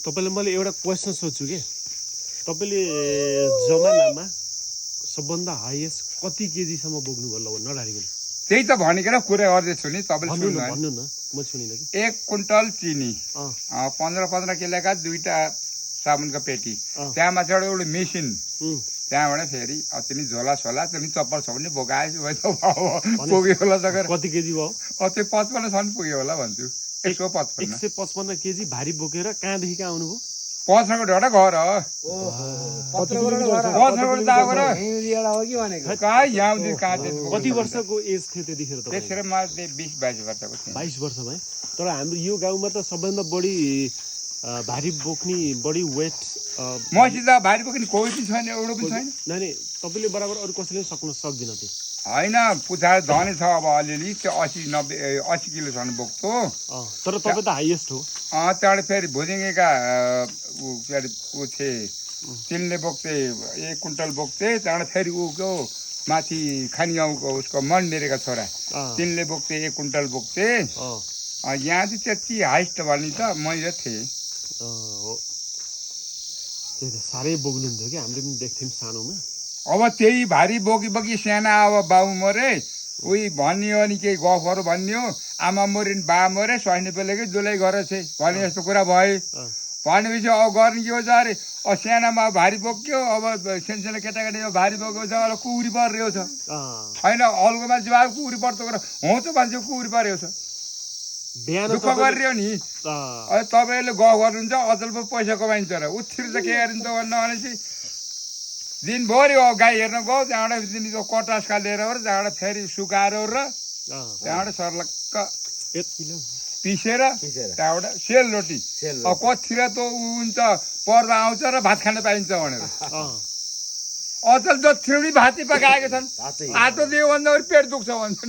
तपाईँले मैले एउटा क्वेसन सोध्छु कि तपाईँले जमानामा सबभन्दा हाइएस्ट कति केजीसम्म बोक्नुभयो ल नडारिकन? त्यही त भनेको कुरा गर्दैछु नि तपाईँले भन्नु न, म सुनिनँ कि। 1 कुन्टल चिनी 15 किलोका 2टा साबुनको पेटी, त्यहाँमा चाहिँ एउटा मेसिन, त्यहाँबाट फेरि तिनी झोला सोला तिनी चप्पल छ भने बोकाएछ पुग्यो होला सकेर कति केजी भयो? त्यो 55सम्म पुग्यो होला भन्छु। 155 केजी भारी बोकेर कहाँदेखि कहाँ आउनुभयो? पछाको ढोटा घर हो। कति वर्षको एज थियो त्यतिखेर? त्यतिखेर म 20-22 वर्षको थिएँ। 22 वर्ष भयो। तर हाम्रो यो गाउँमा त सबैभन्दा बढी भारी बोक्ने, बढी वेट मसित भारी बोक्ने कोही पनि छैन, एउटा पनि छैन। नानी तपाईँले बराबर अरू कसैले सक्न सक्दिन त्यो होइन। पुछाएर धनी छ अब अलिअलि, त्यो 80 किलोसम्म बोक्थ्यो। तर तपाईँ त हाइएस्ट हो। त्यहाँबाट फेरि भुजिङेका ऊ थिए, तिनले बोक्थे 1 कुन्टल बोक्थे। त्यहाँबाट फेरि ऊको माथि खानी गाउँको उसको मन्डेरेका छोरा, तिनले बोक्थे 1 कुन्टल बोक्थे। यहाँ चाहिँ त्यति हाइस्ट भन्ने त मैले थिएँ। त्यही त साह्रै बोक्नुहुन्थ्यो कि, हामीले पनि देख्थ्यौँ सानोमा। अब त्यही भारी बोकी बोकी साना अब बाउ मरे, उही भनियो अनि केही गफहरू भनियो, आमा मरिन् बा मरे, स्वास्नी पेलेकै दुलै गरेछ भने जस्तो कुरा भयो। भनेपछि अब गर्ने के हो त अरे, सानामा भारी बोक्यो, अब सानो केटाकेटी भारी बोकेको छ, अब कुउरी परेको छ होइन। अरूको मान्छे भए कुउरी पर्दो कुरा हो त, मान्छे कुउरी परेको छ, दुःख गरिरह्यो नि। तपाईँले गफ गर्नुहुन्छ अचल पो पैसा कमाइन्छ र उतिर त के गरिन्छ भन्नु भनेपछि दिनभरि गाई हेर्न गयो, त्यहाँबाट तिनीको कटासका लिएर त्यहाँबाट फेरि सुकाएर र त्यहाँबाट सर्लक्क पिसेर त्यहाँबाट सेलरोटी। अब कतिर त हुन्छ पर्दा आउँछ र भात खान पाइन्छ भनेर अचल जति भाती पकाएका छन्। आतो दियो भन्दा पेट दुख्छ भन्छ।